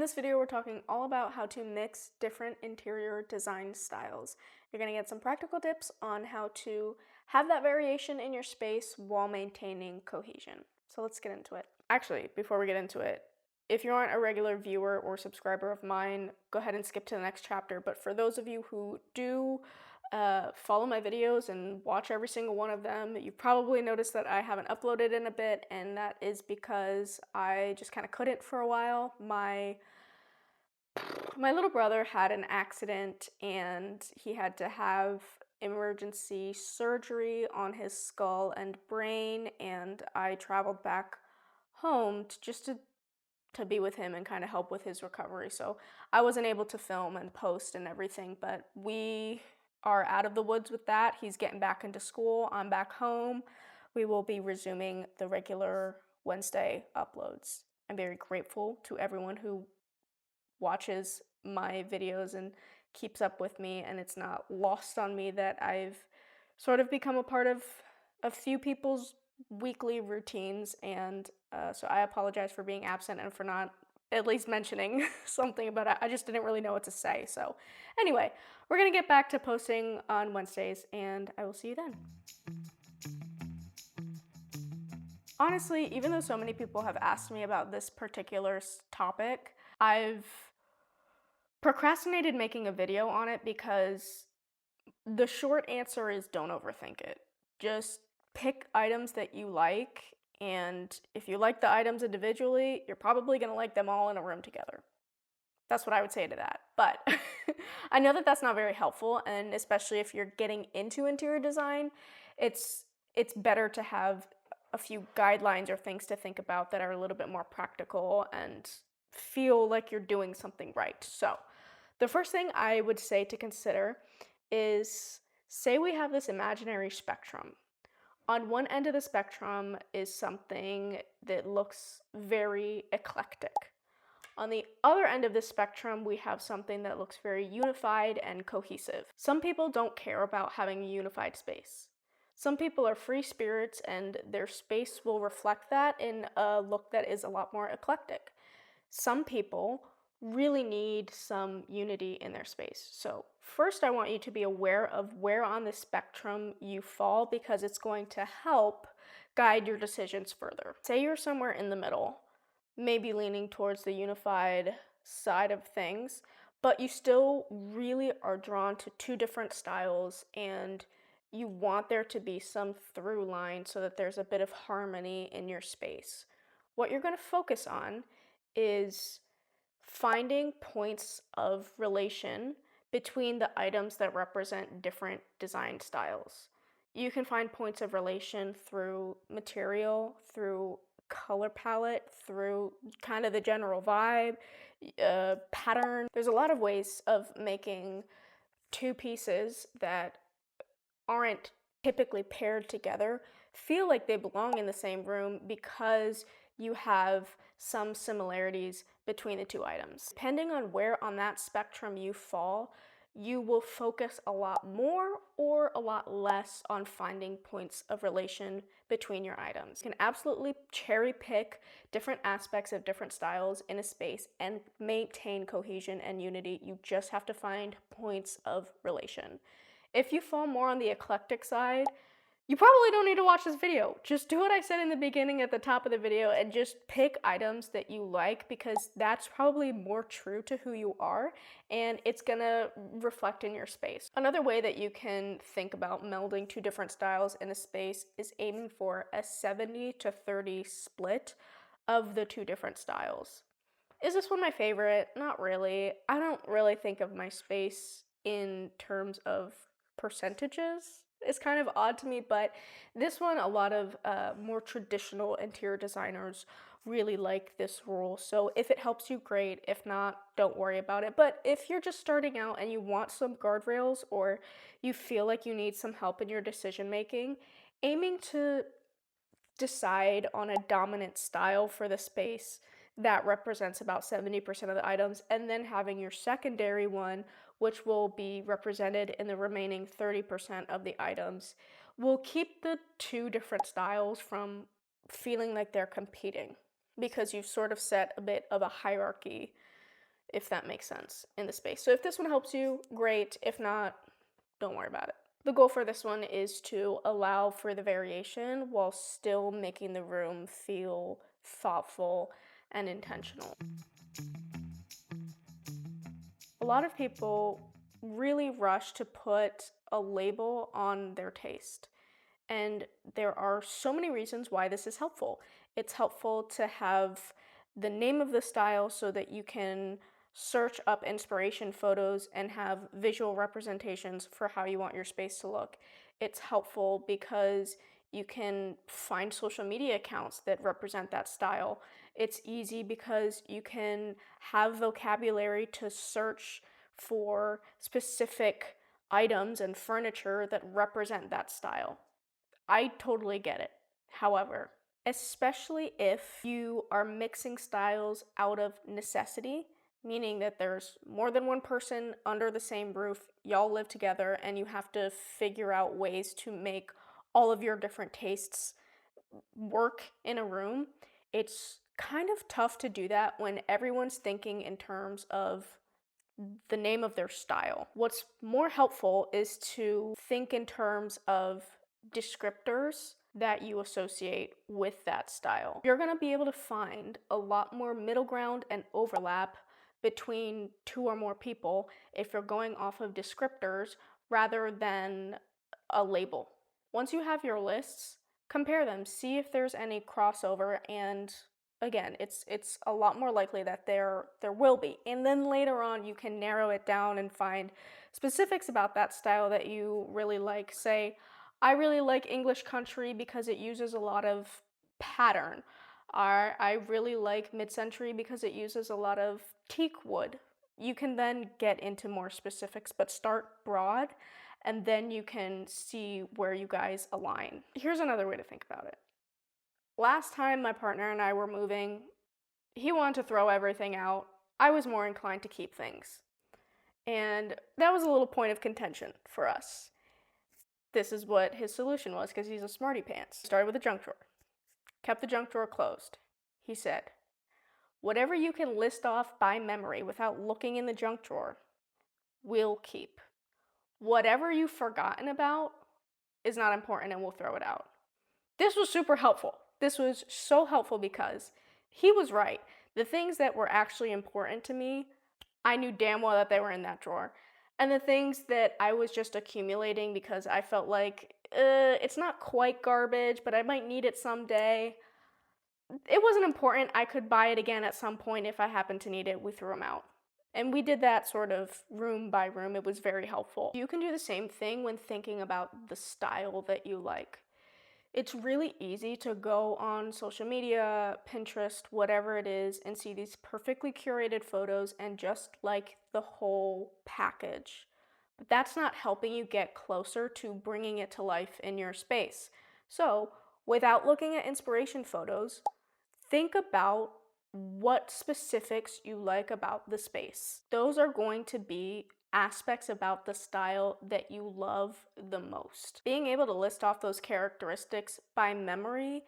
this video, we're talking all about how to mix different interior design styles. You're going to get some practical tips on how to have that variation in your space while maintaining cohesion. So let's get into it. Actually, before we get into it, if you aren't a regular viewer or subscriber of mine, go ahead and skip to the next chapter. But for those of you who do follow my videos and watch every single one of them, you've probably noticed that I haven't uploaded in a bit, and that is because I just kind of couldn't for a while. My little brother had an accident and he had to have emergency surgery on his skull and brain, and I traveled back home to be with him and kind of help with his recovery. So I wasn't able to film and post and everything, but we are out of the woods with that. He's getting back into school. I'm back home. We will be resuming the regular Wednesday uploads. I'm very grateful to everyone who watches my videos and keeps up with me, and it's not lost on me that I've sort of become a part of a few people's weekly routines, and so I apologize for being absent and for not at least mentioning something about it. I just didn't really know what to say. So anyway, we're gonna get back to posting on Wednesdays, and I will see you then. Honestly, even though so many people have asked me about this particular topic, I've procrastinated making a video on it because the short answer is don't overthink it. Just pick items that you like, and if you like the items individually, you're probably going to like them all in a room together. That's what I would say to that. But I know that that's not very helpful, and especially if you're getting into interior design, it's better to have a few guidelines or things to think about that are a little bit more practical and feel like you're doing something right. So the first thing I would say to consider is, say we have this imaginary spectrum. On one end of the spectrum is something that looks very eclectic. On the other end of the spectrum, we have something that looks very unified and cohesive. Some people don't care about having a unified space. Some people are free spirits, and their space will reflect that in a look that is a lot more eclectic. Some people really need some unity in their space. So first, I want you to be aware of where on the spectrum you fall, because it's going to help guide your decisions further. Say you're somewhere in the middle, maybe leaning towards the unified side of things, but you still really are drawn to two different styles, and you want there to be some through line so that there's a bit of harmony in your space. What you're going to focus on is finding points of relation between the items that represent different design styles. You can find points of relation through material, through color palette, through kind of the general vibe, pattern. There's a lot of ways of making two pieces that aren't typically paired together feel like they belong in the same room because you have some similarities between the two items. Depending on where on that spectrum you fall, you will focus a lot more or a lot less on finding points of relation between your items. You can absolutely cherry pick different aspects of different styles in a space and maintain cohesion and unity. You just have to find points of relation. If you fall more on the eclectic side, you probably don't need to watch this video. Just do what I said in the beginning at the top of the video and just pick items that you like, because that's probably more true to who you are and it's gonna reflect in your space. Another way that you can think about melding two different styles in a space is aiming for a 70-30 split of the two different styles. Is this one my favorite? Not really. I don't really think of my space in terms of percentages. It's kind of odd to me, but this one, a lot of more traditional interior designers really like this rule. So if it helps you, great. If not, don't worry about it. But if you're just starting out and you want some guardrails, or you feel like you need some help in your decision making, aiming to decide on a dominant style for the space that represents about 70% of the items, and then having your secondary one, which will be represented in the remaining 30% of the items, will keep the two different styles from feeling like they're competing, because you've sort of set a bit of a hierarchy if that makes sense, in the space. So if this one helps you, great. If not, don't worry about it. The goal for this one is to allow for the variation while still making the room feel thoughtful and intentional. A lot of people really rush to put a label on their taste. And there are so many reasons why this is helpful. It's helpful to have the name of the style so that you can search up inspiration photos and have visual representations for how you want your space to look. It's helpful because you can find social media accounts that represent that style. It's easy because you can have vocabulary to search for specific items and furniture that represent that style. I totally get it. However, especially if you are mixing styles out of necessity, meaning that there's more than one person under the same roof, y'all live together, and you have to figure out ways to make all of your different tastes work in a room, it's kind of tough to do that when everyone's thinking in terms of the name of their style. What's more helpful is to think in terms of descriptors that you associate with that style. You're going to be able to find a lot more middle ground and overlap between two or more people if you're going off of descriptors rather than a label. Once you have your lists, compare them, see if there's any crossover, and again, it's a lot more likely that there will be. And then later on you can narrow it down and find specifics about that style that you really like. Say, I really like English country because it uses a lot of pattern. I really like mid-century because it uses a lot of teak wood. You can then get into more specifics, but start broad, and then you can see where you guys align. Here's another way to think about it. Last time my partner and I were moving, he wanted to throw everything out. I was more inclined to keep things. And that was a little point of contention for us. This is what his solution was because he's a smarty pants. Started with a junk drawer. Kept the junk drawer closed. He said, whatever you can list off by memory without looking in the junk drawer, we'll keep. Whatever you've forgotten about is not important and we'll throw it out. This was super helpful. This was so helpful because he was right. The things that were actually important to me, I knew damn well that they were in that drawer. And the things that I was just accumulating because I felt like it's not quite garbage, but I might need it someday. It wasn't important. I could buy it again at some point if I happened to need it. We threw them out. And we did that sort of room by room. It was very helpful. You can do the same thing when thinking about the style that you like. It's really easy to go on social media, Pinterest, whatever it is, and see these perfectly curated photos and just like the whole package. But that's not helping you get closer to bringing it to life in your space. So, without looking at inspiration photos, think about what specifics you like about the space. Those are going to be aspects about the style that you love the most. Being able to list off those characteristics by memory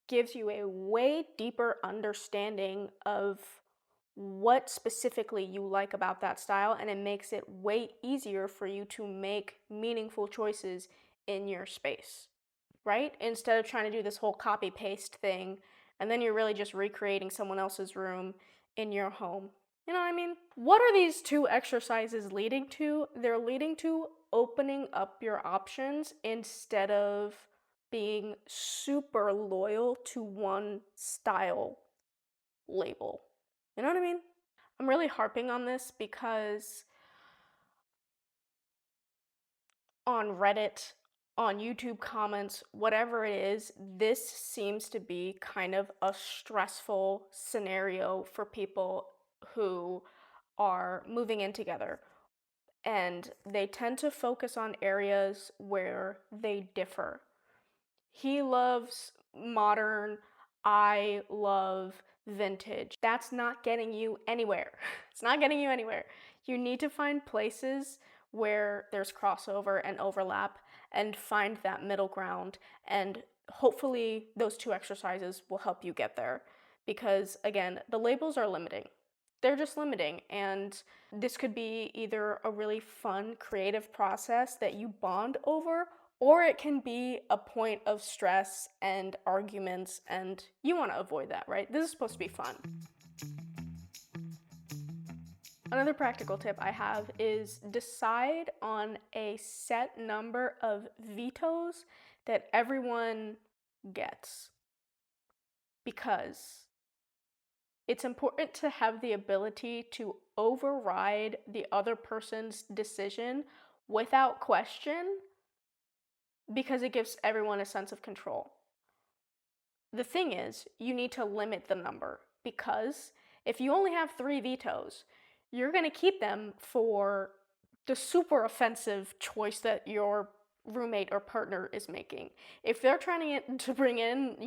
gives you a way deeper understanding of what specifically you like about that style, and it makes it way easier for you to make meaningful choices in your space, right? Instead of trying to do this whole copy paste thing, and then you're really just recreating someone else's room in your home. You know what I mean? What are these two exercises leading to? They're leading to opening up your options instead of being super loyal to one style label. You know what I mean? I'm really harping on this because on Reddit, on YouTube comments, whatever it is, this seems to be kind of a stressful scenario for people who are moving in together. And they tend to focus on areas where they differ. He loves modern, I love vintage. That's not getting you anywhere. It's not getting you anywhere. You need to find places where there's crossover and overlap and find that middle ground. And hopefully, those two exercises will help you get there. Because again, the labels are limiting. they're just limiting. And this could be either a really fun, creative process that you bond over, or it can be a point of stress and arguments, and you want to avoid that, right? This is supposed to be fun. Another practical tip I have is decide on a set number of vetoes that everyone gets. Because it's important to have the ability to override the other person's decision without question, because it gives everyone a sense of control. The thing is, you need to limit the number, because if you only have 3 vetoes, you're going to keep them for the super offensive choice that your roommate or partner is making. If they're trying to bring in,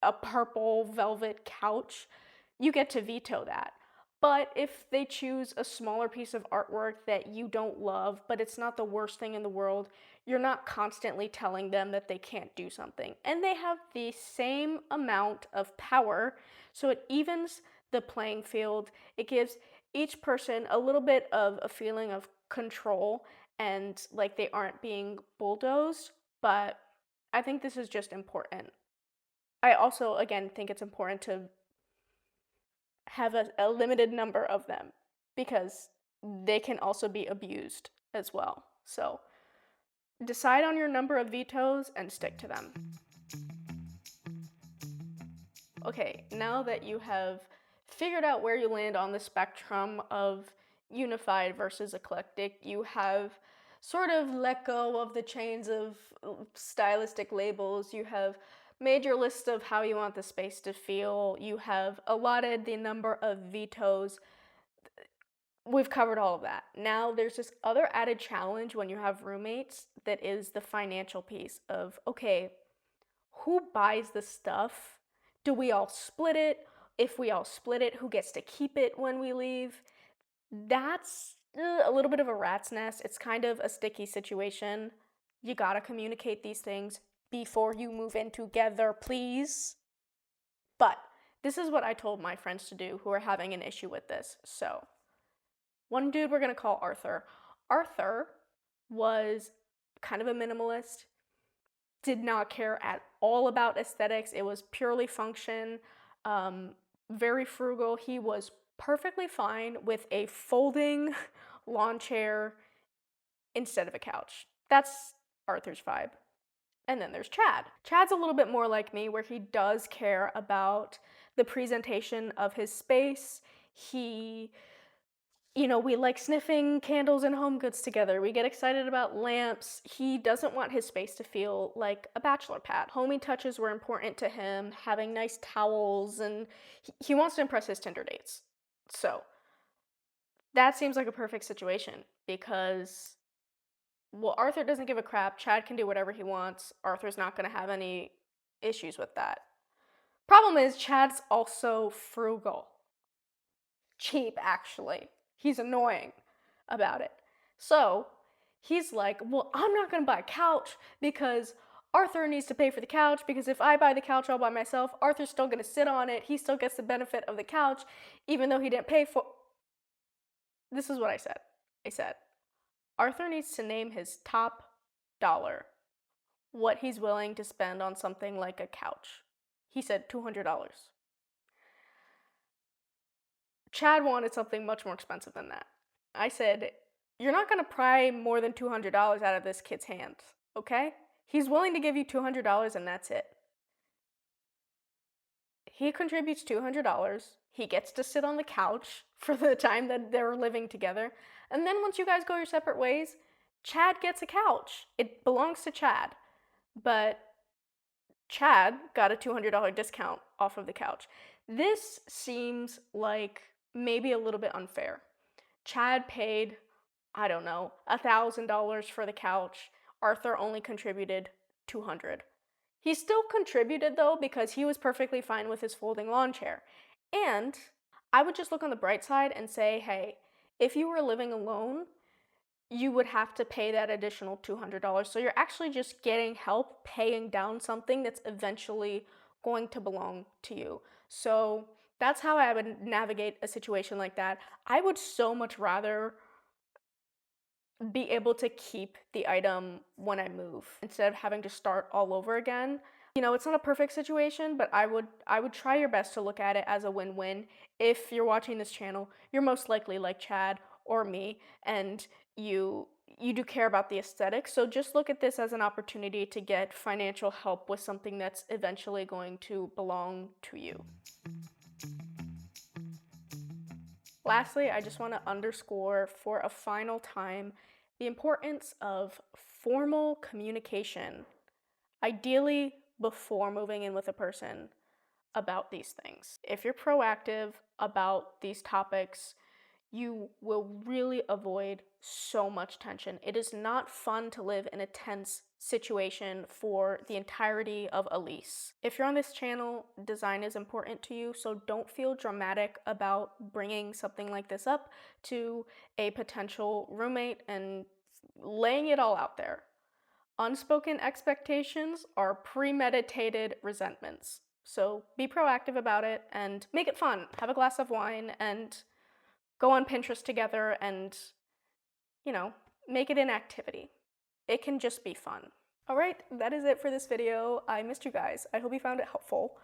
a purple velvet couch, you get to veto that. But if they choose a smaller piece of artwork that you don't love, but it's not the worst thing in the world, you're not constantly telling them that they can't do something. And they have the same amount of power, so it evens the playing field. It gives each person a little bit of a feeling of control and like they aren't being bulldozed, but I think this is just important. I also, again, think it's important to have a limited number of them, because they can also be abused as well. So decide on your number of vetoes and stick to them. Okay, now that you have figured out where you land on the spectrum of unified versus eclectic, you have sort of let go of the chains of stylistic labels, you have made your list of how you want the space to feel, you have allotted the number of vetoes. We've covered all of that. Now there's this other added challenge when you have roommates, that is the financial piece of, okay, who buys the stuff? Do we all split it? If we all split it, who gets to keep it when we leave? That's a little bit of a rat's nest. It's kind of a sticky situation. You gotta communicate these things before you move in together, please. But this is what I told my friends to do who are having an issue with this. So, one dude we're gonna call Arthur. Arthur was kind of a minimalist, did not care at all about aesthetics. It was purely function, very frugal. He was perfectly fine with a folding lawn chair instead of a couch. That's Arthur's vibe. And then there's Chad. Chad's a little bit more like me, where he does care about the presentation of his space. We like sniffing candles and home goods together. We get excited about lamps. He doesn't want his space to feel like a bachelor pad. Homey touches were important to him, having nice towels, and he wants to impress his Tinder dates. So that seems like a perfect situation, because, well, Arthur doesn't give a crap. Chad can do whatever he wants. Arthur's not going to have any issues with that. Problem is, Chad's also frugal. Cheap, actually. He's annoying about it. So he's like, well, I'm not going to buy a couch because Arthur needs to pay for the couch, because if I buy the couch all by myself, Arthur's still going to sit on it. He still gets the benefit of the couch, even though he didn't pay for. This is what I said. I said, Arthur needs to name his top dollar, what he's willing to spend on something like a couch. He said $200. Chad wanted something much more expensive than that. I said, you're not going to pry more than $200 out of this kid's hands, okay? He's willing to give you $200 and that's it. He contributes $200. He gets to sit on the couch for the time that they're living together. And then once you guys go your separate ways, Chad gets a couch. It belongs to Chad. But Chad got a $200 discount off of the couch. This seems like maybe a little bit unfair. Chad paid, I don't know, $1,000 for the couch. Arthur only contributed $200. He still contributed though, because he was perfectly fine with his folding lawn chair. And I would just look on the bright side and say, hey, if you were living alone, you would have to pay that additional $200. So you're actually just getting help paying down something that's eventually going to belong to you. So That's how I would navigate a situation like that. I would so much rather be able to keep the item when I move instead of having to start all over again. You know, it's not a perfect situation, but I would try your best to look at it as a win-win. If you're watching this channel, you're most likely like Chad or me, and you do care about the aesthetics. So just look at this as an opportunity to get financial help with something that's eventually going to belong to you. Lastly, I just want to underscore for a final time the importance of formal communication, ideally before moving in with a person, about these things. If you're proactive about these topics, you will really avoid so much tension. It is not fun to live in a tense situation for the entirety of a lease. If you're on this channel, design is important to you, so don't feel dramatic about bringing something like this up to a potential roommate and laying it all out there. Unspoken expectations are premeditated resentments. So be proactive about it and make it fun. Have a glass of wine and go on Pinterest together and, you know, make it an activity. It can just be fun. All right, that is it for this video. I missed you guys. I hope you found it helpful.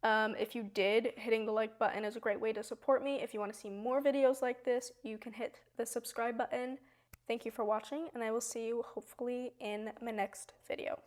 If you did, hitting the like button is a great way to support me. If you want to see more videos like this, you can hit the subscribe button. Thank you for watching, and I will see you hopefully in my next video.